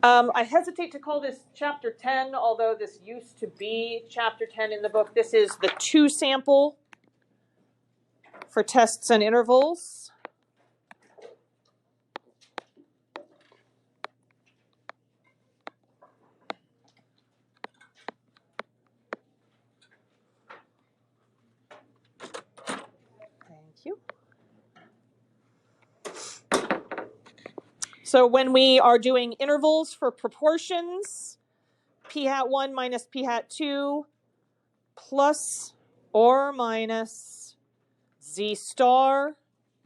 I hesitate to call this chapter 10, although this used to be chapter 10 in the book. This is the 2 sample for tests and intervals. Thank you. So when we are doing intervals for proportions, p hat 1 minus p hat 2 plus or minus z star.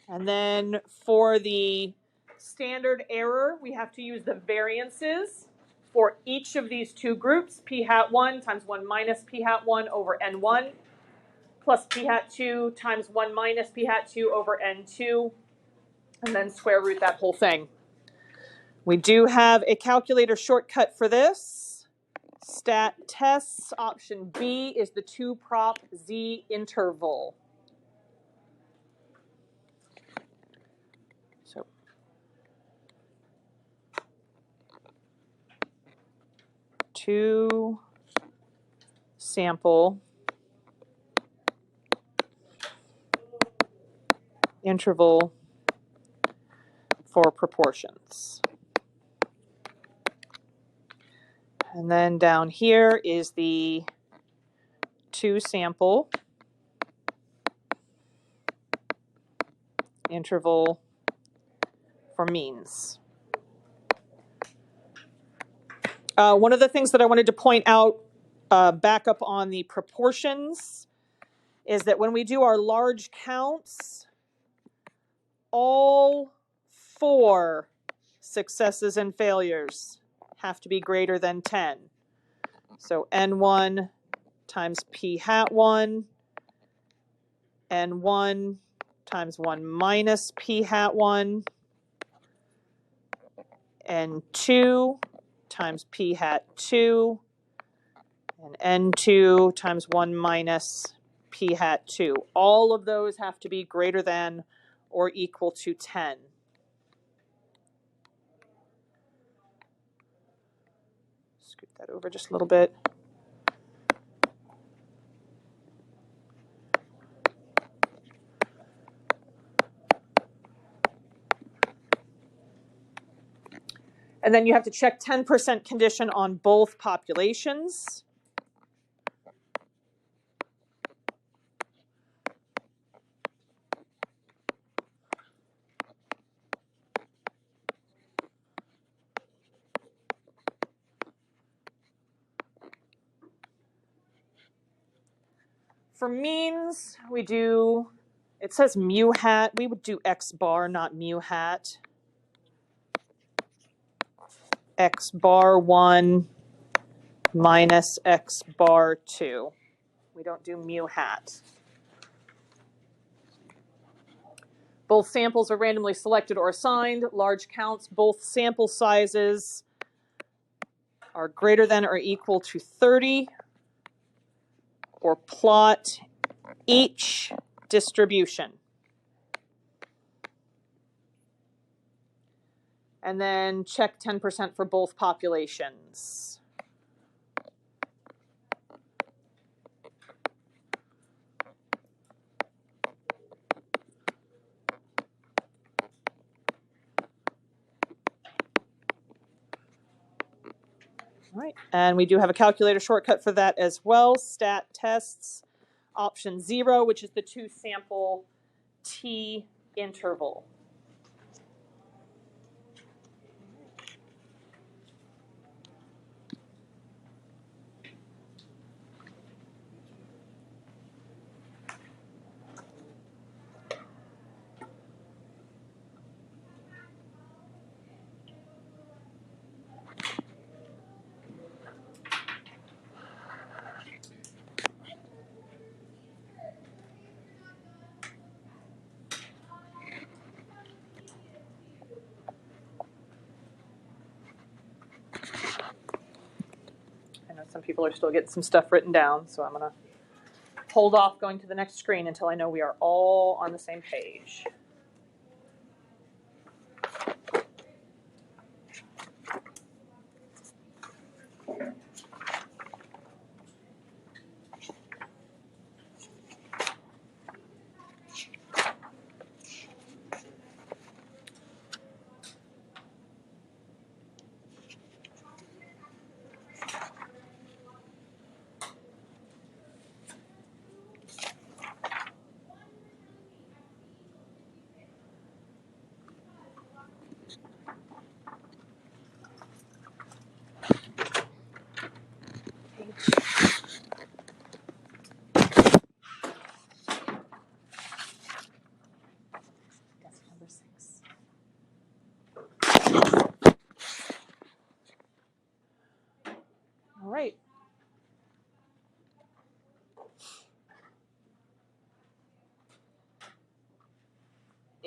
And then for the standard error, we have to use the variances for each of these two groups, p hat 1 times 1 minus p hat 1 over n1 plus p hat 2 times 1 minus p hat 2 over n2, and then square root that whole thing. We do have a calculator shortcut for this. Stat tests, option B is the 2-prop z interval. So 2 sample interval for proportions. And then down here is the 2 sample interval for means. One of the things that I wanted to point out back up on the proportions is that when we do our large counts, all 4 successes and failures have to be greater than 10. So n1 times p hat 1, n1 times 1 minus p hat 1, n2 times p hat 2, and n2 times 1 minus p hat 2. All of those have to be greater than or equal to 10. Scoot that over just a little bit. And then you have to check 10% condition on both populations. For means, we do, it says mu hat. We would do x bar, not mu hat. X bar 1 minus x bar 2. We don't do mu hat. Both samples are randomly selected or assigned. Large counts, both sample sizes are greater than or equal to 30, or plot each distribution. And then check 10% for both populations. All right, and we do have a calculator shortcut for that as well. Stat tests, option 0, which is the 2 sample t interval. I know some people are still getting some stuff written down, so I'm going to hold off going to the next screen until I know we are all on the same page.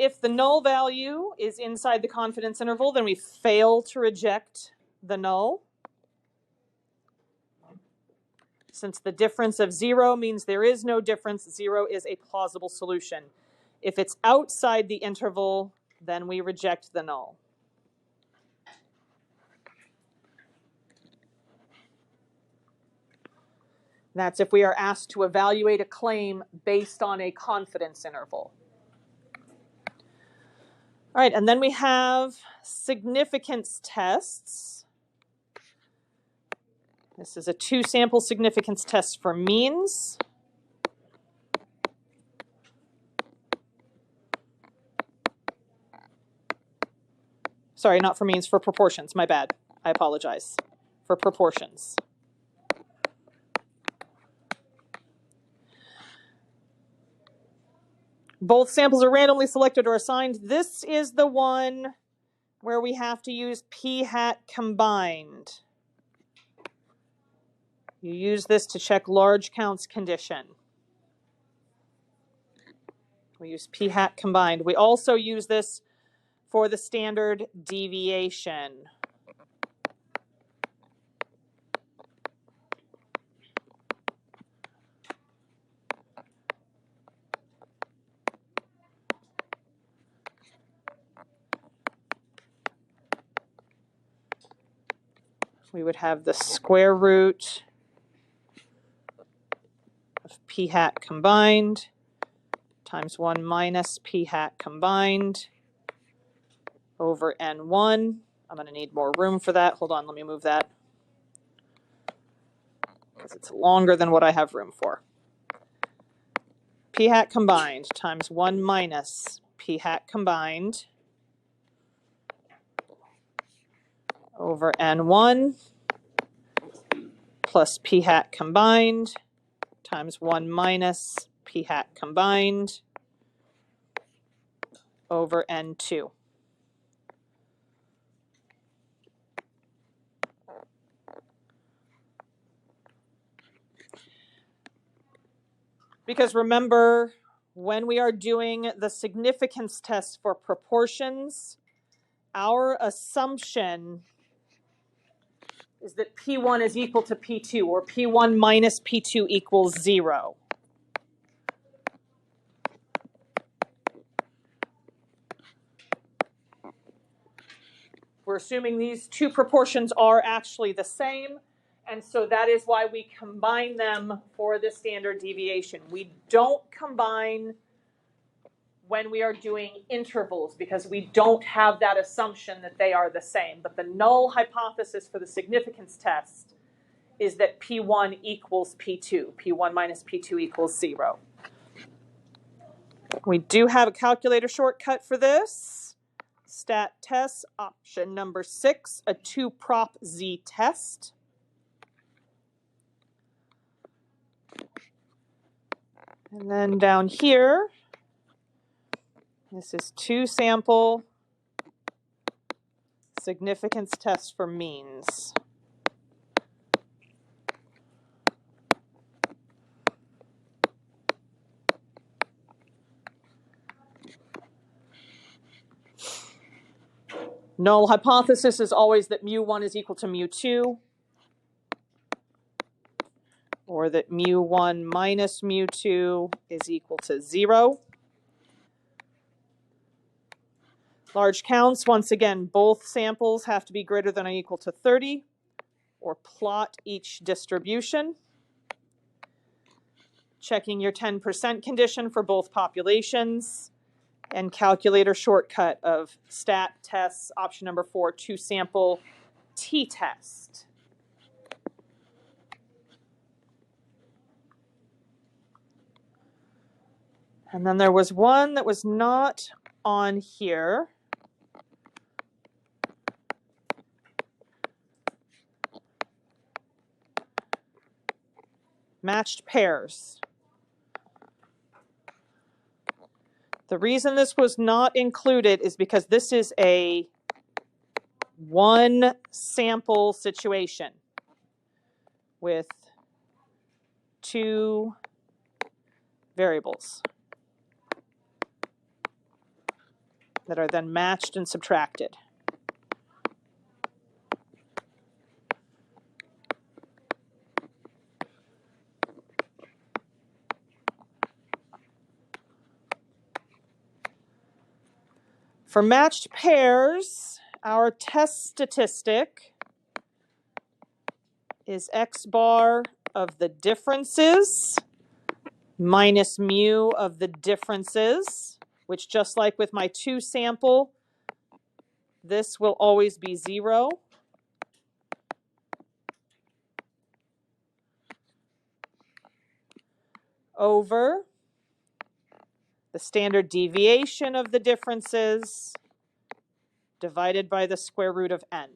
if the null value is inside the confidence interval, then we fail to reject the null. Since the difference of 0 means there is no difference, 0 is a plausible solution. If it's outside the interval, then we reject the null. That's if we are asked to evaluate a claim based on a confidence interval. All right, and then we have significance tests. This is a 2-sample significance test for means. Sorry, not for means, for proportions. My bad. I apologize. For proportions. Both samples are randomly selected or assigned. This is the one where we have to use p-hat combined. You use this to check large counts condition. We use p-hat combined. We also use this for the standard deviation. We would have the square root of p-hat combined times 1 minus p-hat combined over n1. I'm going to need more room for that. Hold on, let me move that, because it's longer than what I have room for. P-hat combined times 1 minus p-hat combined over n1 plus p-hat combined times 1 minus p-hat combined over n2. Because remember, when we are doing the significance test for proportions, our assumption is that P1 is equal to P2, or P1 minus P2 equals 0. We're assuming these two proportions are actually the same, and so that is why we combine them for the standard deviation. We don't combine when we are doing intervals because we don't have that assumption that they are the same. But the null hypothesis for the significance test is that P1 equals P2. P1 minus P2 equals 0. We do have a calculator shortcut for this. Stat test, option number 6, a 2-prop Z test. And then down here, this is 2-sample significance test for means. Null hypothesis is always that mu1 is equal to mu2, or that mu1 minus mu2 is equal to 0. Large counts, once again, both samples have to be greater than or equal to 30, or plot each distribution. Checking your 10% condition for both populations, and calculator shortcut of stat tests, option number 4, 2-sample t-test. And then there was one that was not on here. Matched pairs. The reason this was not included is because this is a 1-sample situation with 2 variables. that are then matched and subtracted. For matched pairs, our test statistic is x bar of the differences minus mu of the differences, which just like with my 2 sample, this will always be 0. Over the standard deviation of the differences divided by the square root of n.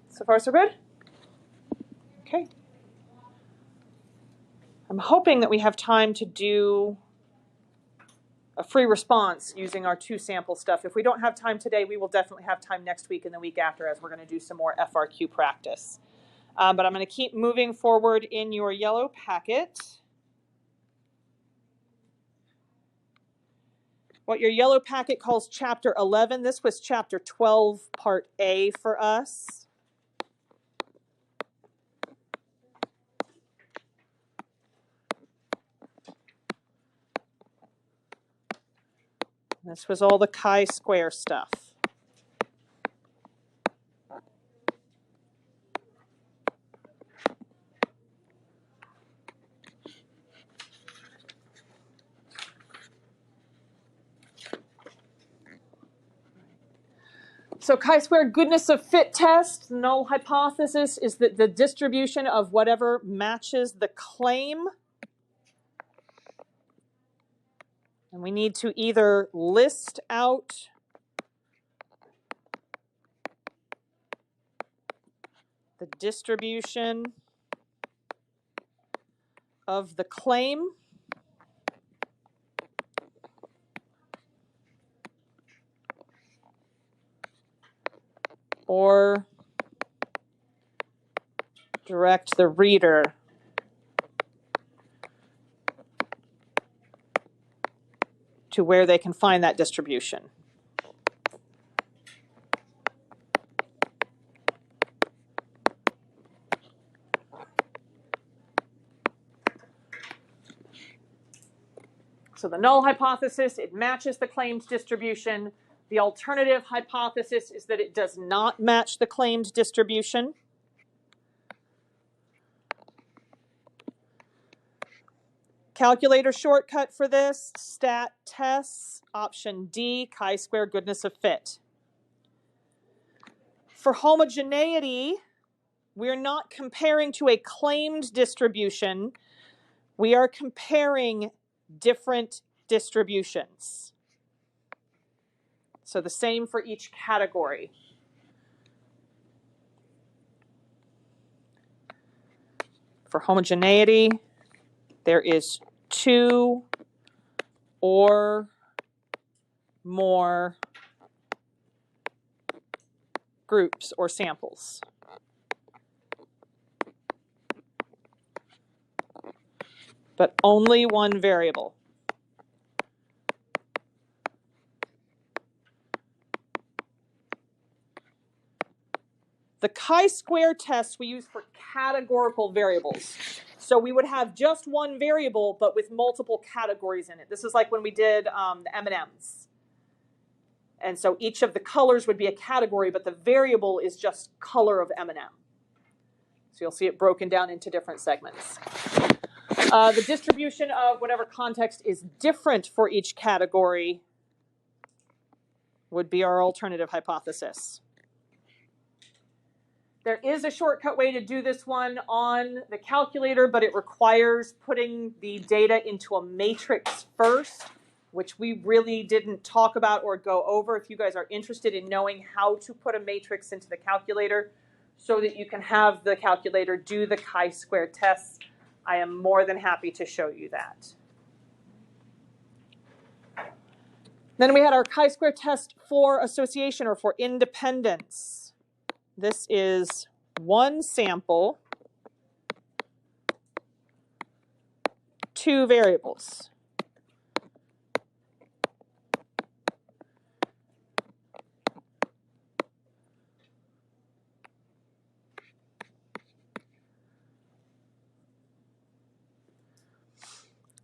So far, so good? Okay. I'm hoping that we have time to do a free response using our 2 sample stuff. If we don't have time today, we will definitely have time next week and the week after, as we're going to do some more FRQ practice. But I'm going to keep moving forward in your yellow packet. What your yellow packet calls Chapter 11, this was Chapter 12, Part A for us. This was all the chi-square stuff. So chi-square goodness of fit test, the null hypothesis is that the distribution of whatever matches the claim. And we need to either list out the distribution of the claim, or direct the reader to where they can find that distribution. So the null hypothesis, it matches the claimed distribution. The alternative hypothesis is that it does not match the claimed distribution. Calculator shortcut for this, stat tests, option D, chi-square goodness of fit. For homogeneity, we're not comparing to a claimed distribution. We are comparing different distributions. So the same for each category. For homogeneity, there is 2 or more groups or samples. But only one variable. The chi-square test we use for categorical variables. So we would have just one variable, but with multiple categories in it. This is like when we did the M&Ms. And so each of the colors would be a category, but the variable is just color of M&M. So you'll see it broken down into different segments. The distribution of whatever context is different for each category would be our alternative hypothesis. There is a shortcut way to do this one on the calculator, but it requires putting the data into a matrix first, which we really didn't talk about or go over. If you guys are interested in knowing how to put a matrix into the calculator so that you can have the calculator do the chi-square tests, I am more than happy to show you that. Then we had our chi-square test for association or for independence. This is one sample, two variables.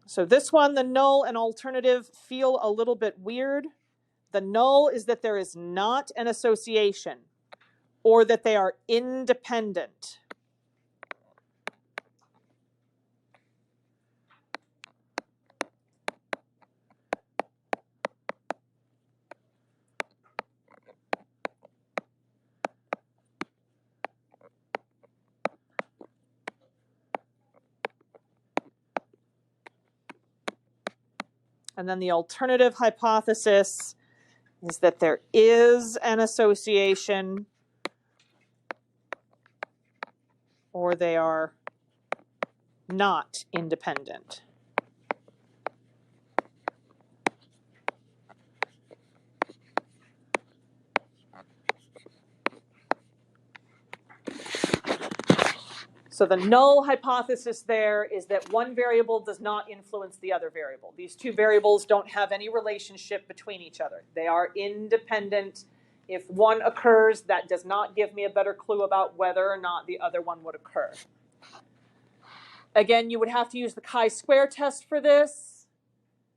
So this one, the null and alternative feel a little bit weird. The null is that there is not an association or that they are independent. And then the alternative hypothesis is that there is an association or they are not independent. So the null hypothesis there is that one variable does not influence the other variable. These two variables don't have any relationship between each other. They are independent. If one occurs, that does not give me a better clue about whether or not the other one would occur. Again, you would have to use the chi-square test for this,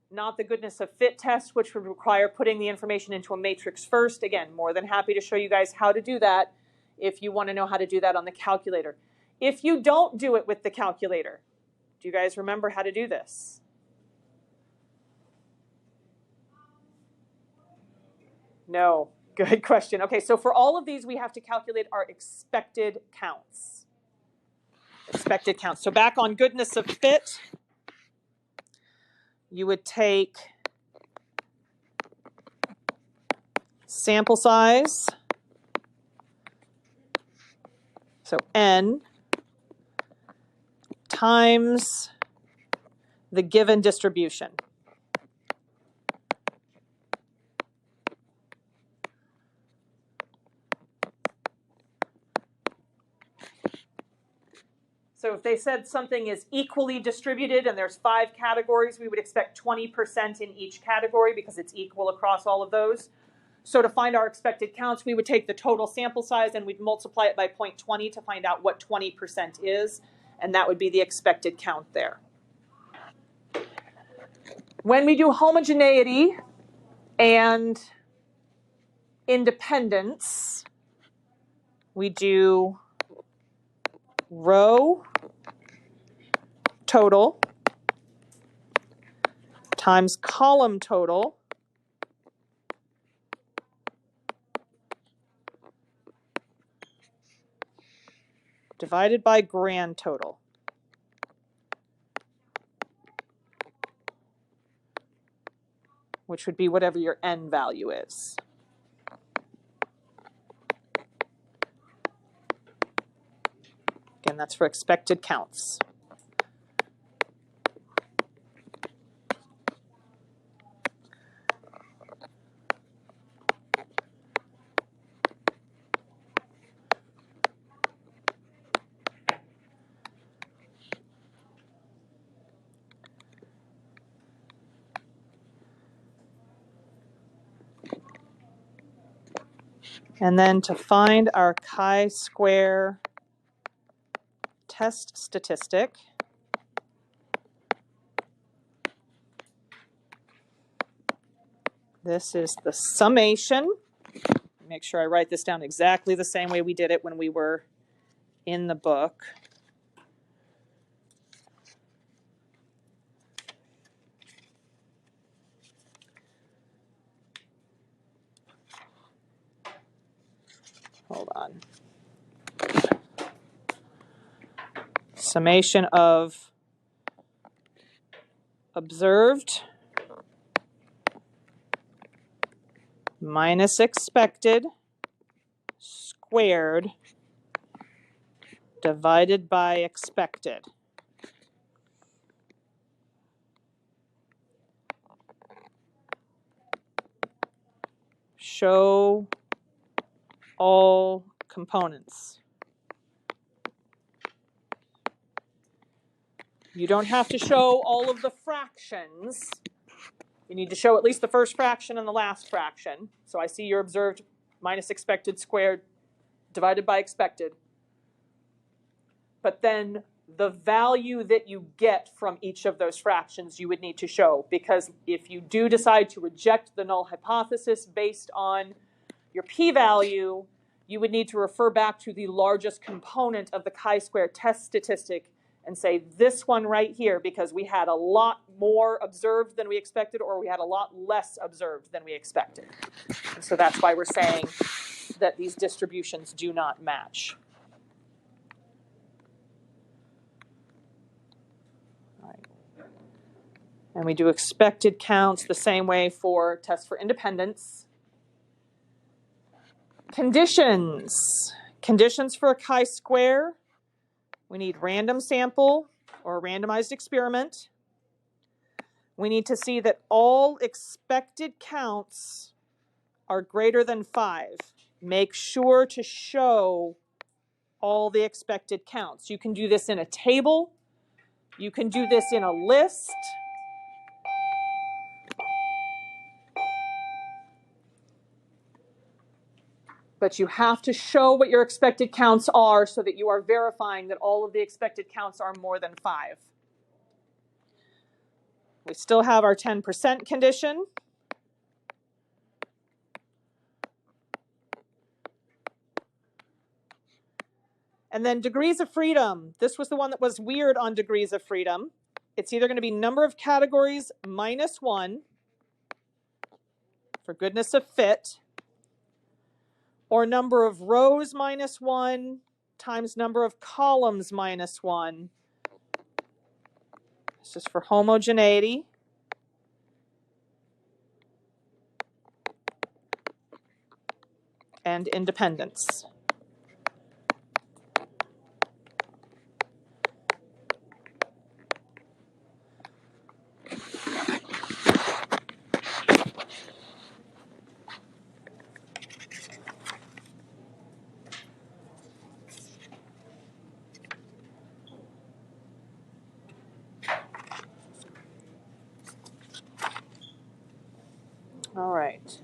not the goodness of fit test, which would require putting the information into a matrix first. Again, more than happy to show you guys how to do that if you want to know how to do that on the calculator. If you don't do it with the calculator, do you guys remember how to do this? No. Good question. Okay, so for all of these, we have to calculate our expected counts. Expected counts. So back on goodness of fit, you would take sample size, so n, times the given distribution. So if they said something is equally distributed and there's 5 categories, we would expect 20% in each category because it's equal across all of those. So to find our expected counts, we would take the total sample size and we'd multiply it by 0.20 to find out what 20% is, and that would be the expected count there. When we do homogeneity and independence, we do row total times column total divided by grand total. Which would be whatever your n value is. Again, that's for expected counts. And then to find our chi-square test statistic, this is the summation. Make sure I write this down exactly the same way we did it when we were in the book. Hold on. summation of observed minus expected squared divided by expected. Show all components. You don't have to show all of the fractions. You need to show at least the first fraction and the last fraction. So I see your observed minus expected squared divided by expected. But then the value that you get from each of those fractions you would need to show, because if you do decide to reject the null hypothesis based on your p-value, you would need to refer back to the largest component of the chi-square test statistic and say this one right here, because we had a lot more observed than we expected, or we had a lot less observed than we expected. And so that's why we're saying that these distributions do not match. All right. And we do expected counts the same way for tests for independence. Conditions. Conditions for a chi-square. We need random sample or a randomized experiment. We need to see that all expected counts are greater than 5. Make sure to show all the expected counts. You can do this in a table. You can do this in a list. But you have to show what your expected counts are so that you are verifying that all of the expected counts are more than 5. We still have our 10% condition. And then degrees of freedom. This was the one that was weird on degrees of freedom. It's either going to be number of categories minus 1 for goodness of fit, or number of rows minus 1 times number of columns minus 1. This is for homogeneity. And independence. All right.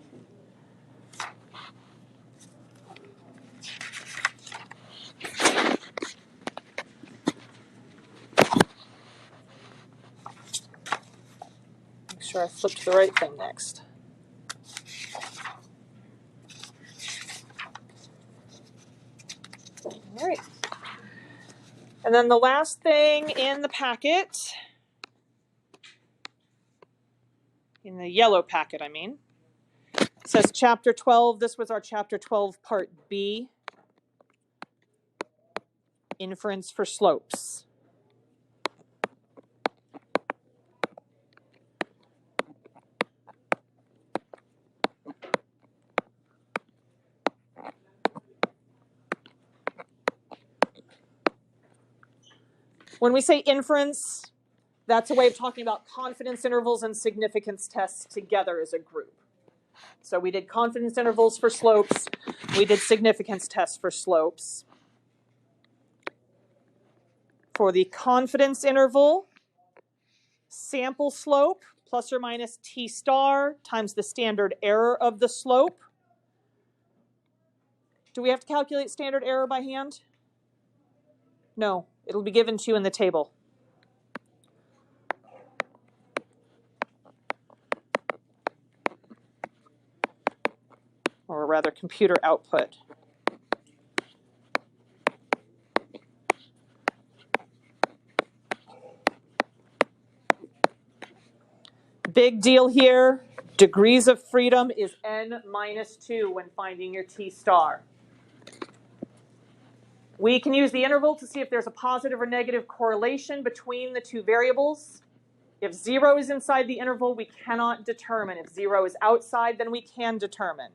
Make sure I flip to the right thing next. All right. And then the last thing in the packet, in the yellow packet, I mean, says chapter 12. This was our chapter 12 part B, inference for slopes. When we say inference, that's a way of talking about confidence intervals and significance tests together as a group. So we did confidence intervals for slopes. We did significance tests for slopes. For the confidence interval, sample slope plus or minus t star times the standard error of the slope. Do we have to calculate standard error by hand? No, it'll be given to you in the table. Or rather, computer output. Big deal here, degrees of freedom is n minus 2 when finding your t star. We can use the interval to see if there's a positive or negative correlation between the two variables. If 0 is inside the interval, we cannot determine. If 0 is outside, then we can determine.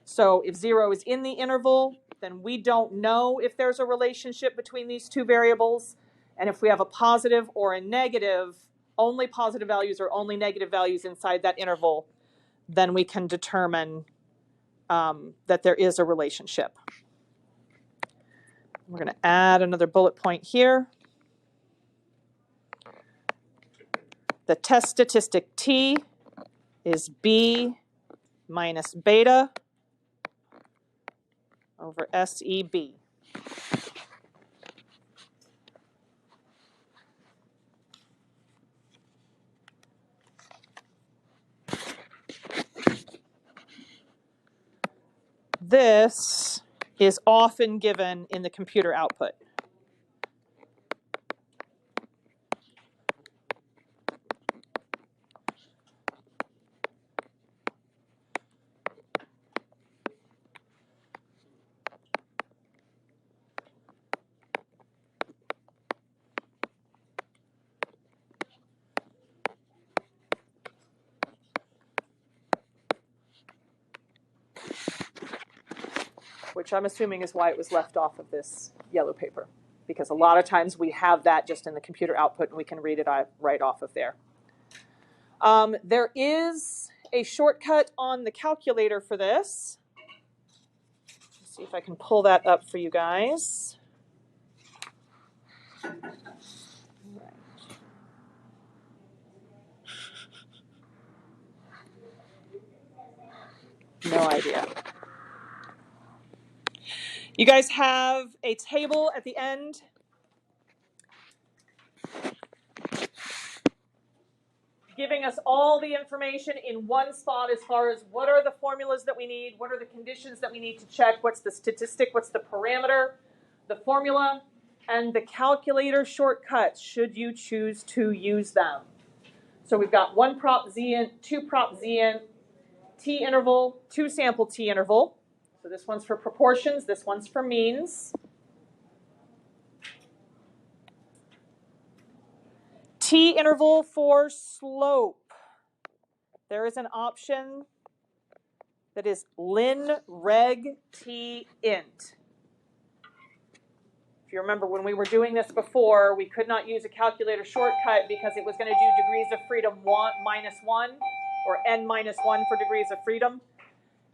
So if 0 is in the interval, then we don't know if there's a relationship between these two variables. And if we have a positive or a negative, only positive values or only negative values inside that interval, then we can determine that there is a relationship. We're going to add another bullet point here. The test statistic T is B minus beta over SEB. This is often given in the computer output. Which I'm assuming is why it was left off of this yellow paper, because a lot of times we have that just in the computer output and we can read it right off of there. There is a shortcut on the calculator for this. Let's see if I can pull that up for you guys. No idea. You guys have a table at the end. Giving us all the information in one spot as far as what are the formulas that we need, what are the conditions that we need to check, what's the statistic, what's the parameter, the formula, and the calculator shortcuts should you choose to use them. So we've got one prop z in, two prop z in, t interval, two sample t interval. So this one's for proportions, this one's for means. T interval for slope. There is an option that is lin reg t int. If you remember when we were doing this before, we could not use a calculator shortcut because it was going to do degrees of freedom minus 1 or n minus 1 for degrees of freedom.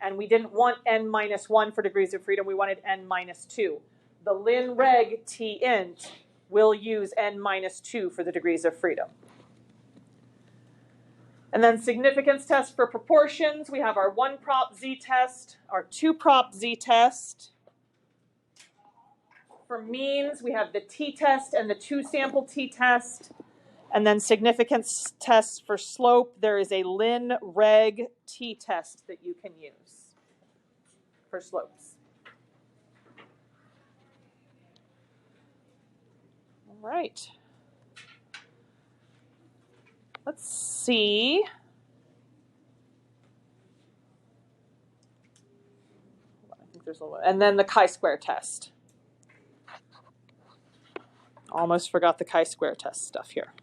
And we didn't want n minus 1 for degrees of freedom. We wanted n minus 2. The lin reg t int will use n minus 2 for the degrees of freedom. And then significance test for proportions. We have our one prop z test, our two prop z test. For means, we have the t-test and the two sample t-test. And then significance tests for slope, there is a lin reg t-test that you can use for slopes. All right. Let's see. I think there's a little, and then the chi-square test. Almost forgot the chi-square test stuff here.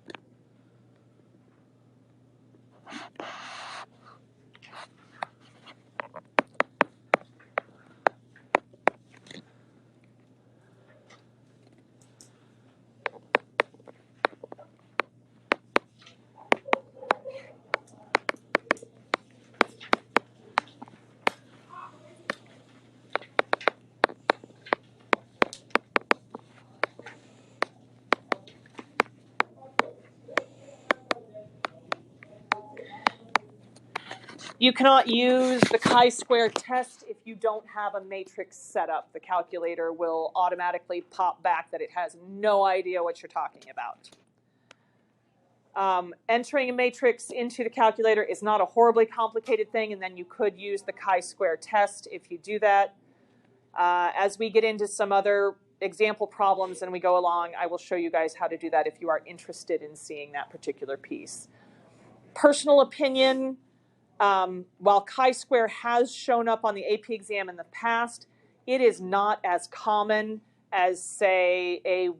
You cannot use the chi-square test if you don't have a matrix set up. The calculator will automatically pop back that it has no idea what you're talking about. Entering a matrix into the calculator is not a horribly complicated thing, and then you could use the chi-square test if you do that. As we get into some other example problems and we go along, I will show you guys how to do that if you are interested in seeing that particular piece. Personal opinion, while chi-square has shown up on the AP exam in the past, it is not as common as, say, a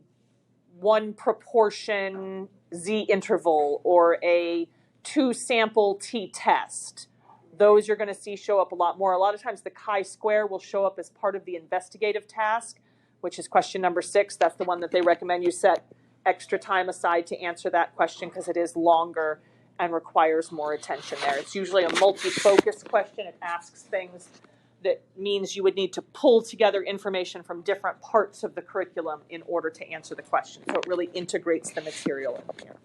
one proportion Z interval or a two sample t-test. Those you're going to see show up a lot more. A lot of times the chi-square will show up as part of the investigative task, which is question number 6. That's the one that they recommend you set extra time aside to answer that question because it is longer and requires more attention there. It's usually a multi-focus question. It asks things that means you would need to pull together information from different parts of the curriculum in order to answer the question. So it really integrates the material in here.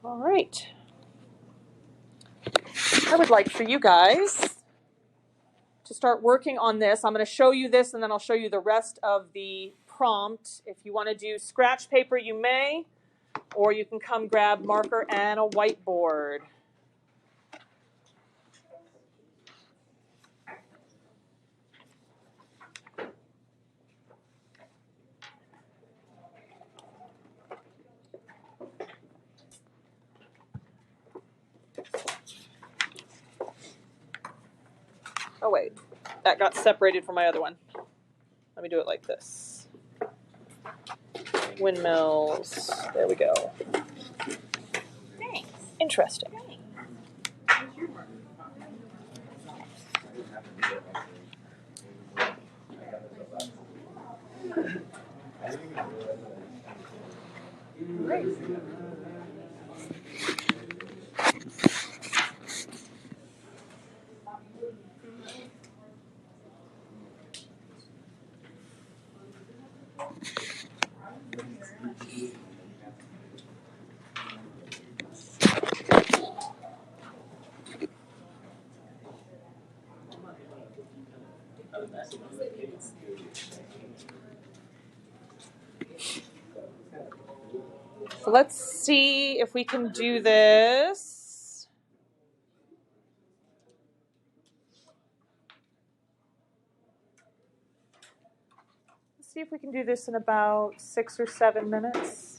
All right. I would like for you guys to start working on this. I'm going to show you this and then I'll show you the rest of the prompt. If you want to do scratch paper, you may, or you can come grab marker and a whiteboard. Oh wait, that got separated from my other one. Let me do it like this. Windmills, there we go. Thanks. Interesting. Great. So let's see if we can do this. Let's see if we can do this in about 6 or 7 minutes.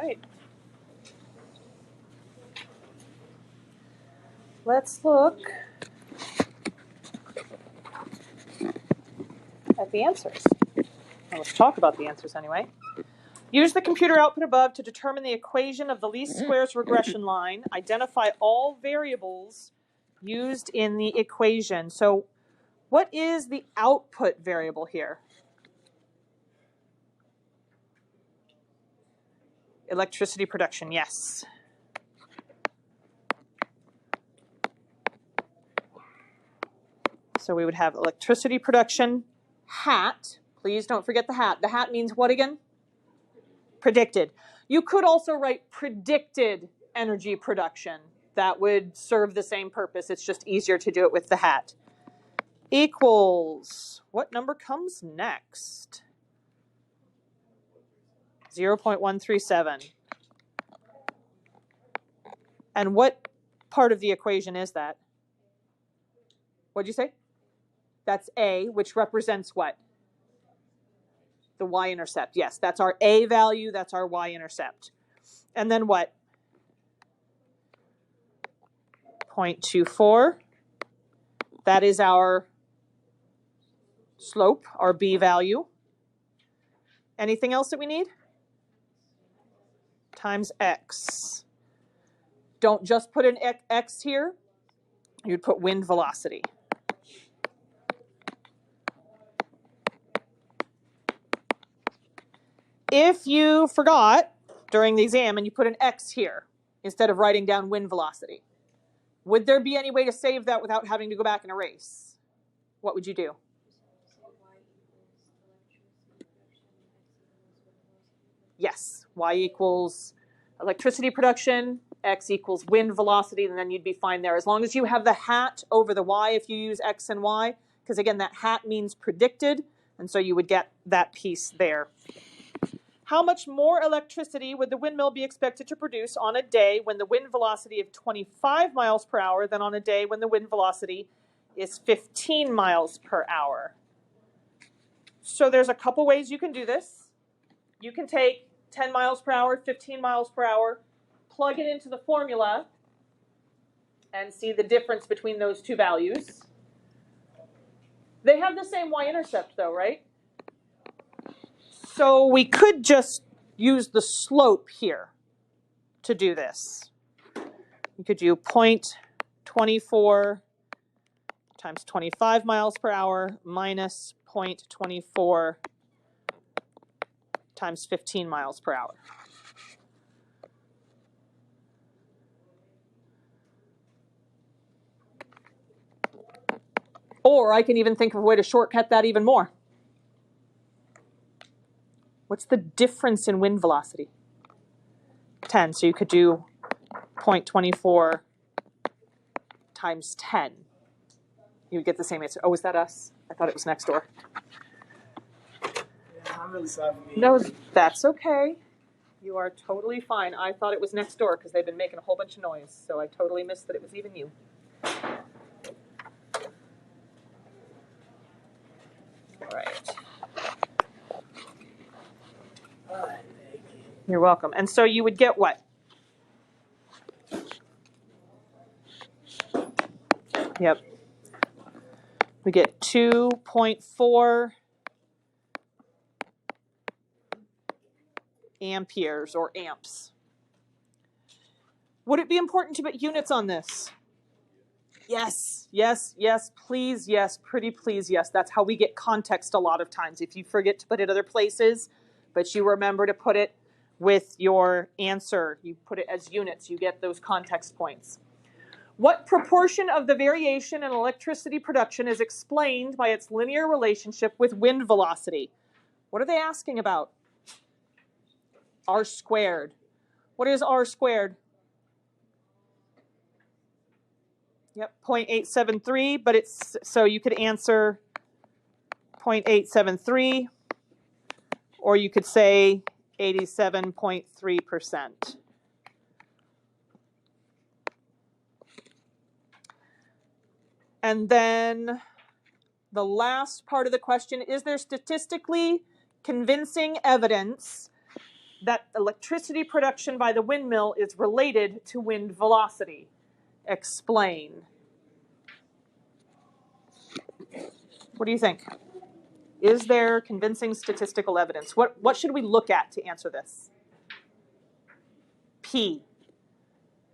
right. Let's look at the answers. Well, let's talk about the answers anyway. Use the computer output above to determine the equation of the least squares regression line. Identify all variables used in the equation. So what is the output variable here? Electricity production, yes. So we would have electricity production, hat. Please don't forget the hat. The hat means what again? Predicted. You could also write predicted energy production. That would serve the same purpose. It's just easier to do it with the hat. Equals, what number comes next? 0.137. And what part of the equation is that? What'd you say? That's A, which represents what? The y-intercept. Yes, that's our A value, that's our y-intercept. And then what? 0.24. That is our slope, our B value. Anything else that we need? Times x. Don't just put an x here. You'd put wind velocity. If you forgot during the exam and you put an x here instead of writing down wind velocity, would there be any way to save that without having to go back and erase? What would you do? Yes, y equals electricity production, x equals wind velocity, and then you'd be fine there. As long as you have the hat over the y if you use x and y, because again, that hat means predicted, and so you would get that piece there. How much more electricity would the windmill be expected to produce on a day when the wind velocity is 25 miles per hour than on a day when the wind velocity is 15 miles per hour? So there's a couple ways you can do this. You can take 10 miles per hour, 15 miles per hour, plug it into the formula, and see the difference between those two values. They have the same y-intercept though, right? So we could just use the slope here to do this. You could do 0.24 times 25 miles per hour minus 0.24 times 15 miles per hour. Or I can even think of a way to shortcut that even more. What's the difference in wind velocity? 10. So you could do 0.24 times 10. You would get the same answer. Oh, is that us? I thought it was next door. Yeah, I'm really sorry for me. No, that's okay. You are totally fine. I thought it was next door because they've been making a whole bunch of noise, so I totally missed that it was even you. All right. All right, thank you. You're welcome. And so you would get what? Yep. We get 2.4 amperes or amps. Would it be important to put units on this? Yes, yes, yes, please, yes, pretty please, yes. That's how we get context a lot of times. If you forget to put it other places, but you remember to put it with your answer, you put it as units, you get those context points. What proportion of the variation in electricity production is explained by its linear relationship with wind velocity? What are they asking about? R squared. What is R squared? Yep, 0.873, but it's, so you could answer 0.873, or you could say 87.3%. And then the last part of the question, is there statistically convincing evidence that electricity production by the windmill is related to wind velocity. Explain. What do you think? Is there convincing statistical evidence? What should we look at to answer this? P.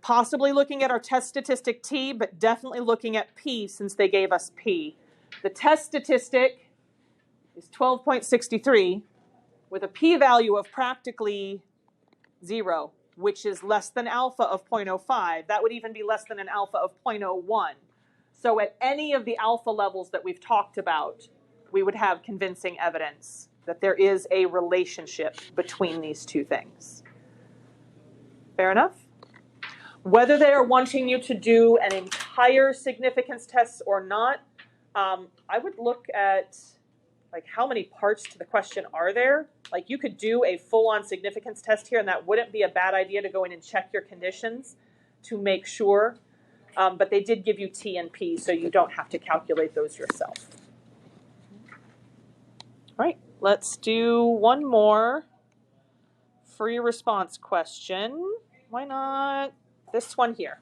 Possibly looking at our test statistic T, but definitely looking at P since they gave us P. The test statistic is 12.63 with a p-value of practically 0, which is less than alpha of 0.05. That would even be less than an alpha of 0.01. So at any of the alpha levels that we've talked about, we would have convincing evidence that there is a relationship between these two things. Fair enough? Whether they are wanting you to do an entire significance test or not, I would look at like how many parts to the question are there. Like you could do a full-on significance test here, and that wouldn't be a bad idea to go in and check your conditions to make sure. But they did give you T and P, so you don't have to calculate those yourself. All right, let's do one more free response question. Why not this one here?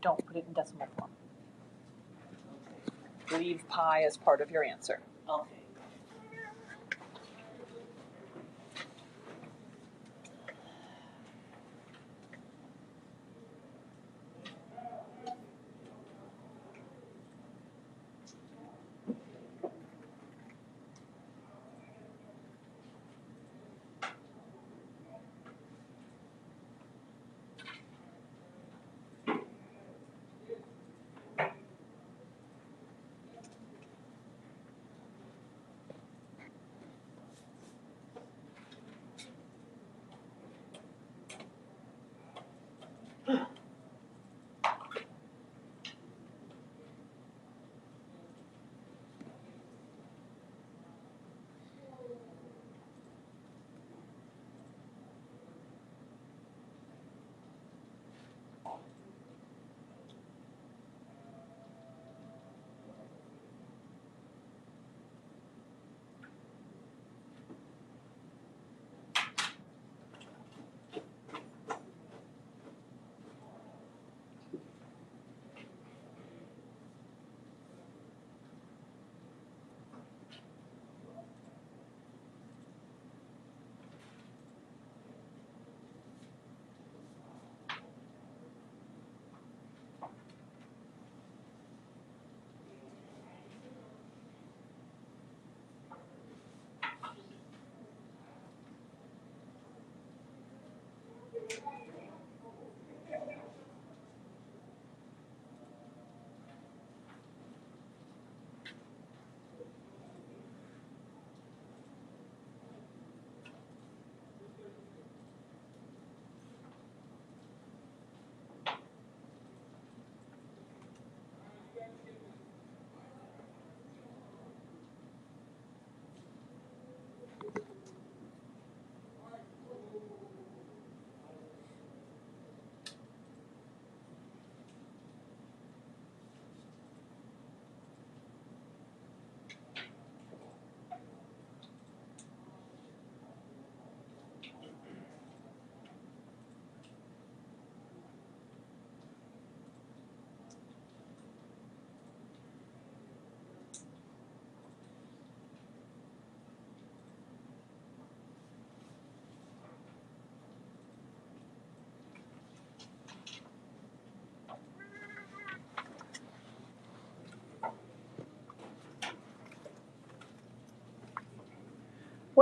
Don't put it in decimal form. Leave pi as part of your answer. Okay.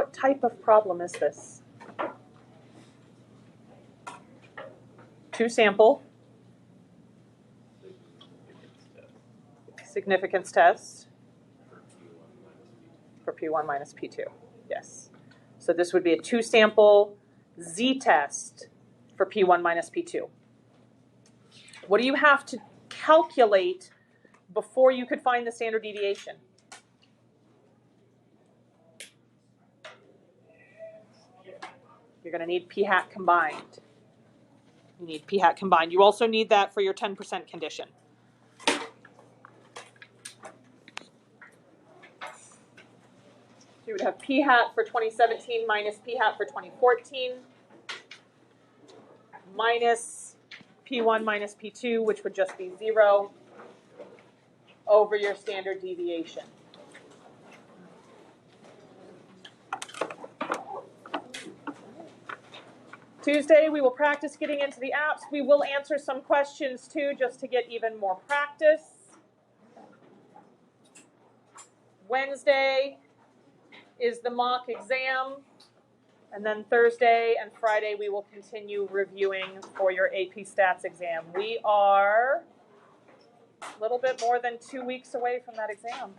What type of problem is this? Two sample. Significance test for P1 minus P2. Yes. So this would be a two sample z-test for P1 minus P2. What do you have to calculate before you could find the standard deviation? You're going to need p hat combined. You need p hat combined. You also need that for your 10% condition. You would have p hat for 2017 minus p hat for 2014 minus P1 minus P2, which would just be 0 over your standard deviation. Tuesday, we will practice getting into the apps. We will answer some questions too, just to get even more practice. Wednesday is the mock exam. And then Thursday and Friday, we will continue reviewing for your AP Stats exam. We are a little bit more than 2 weeks away from that exam.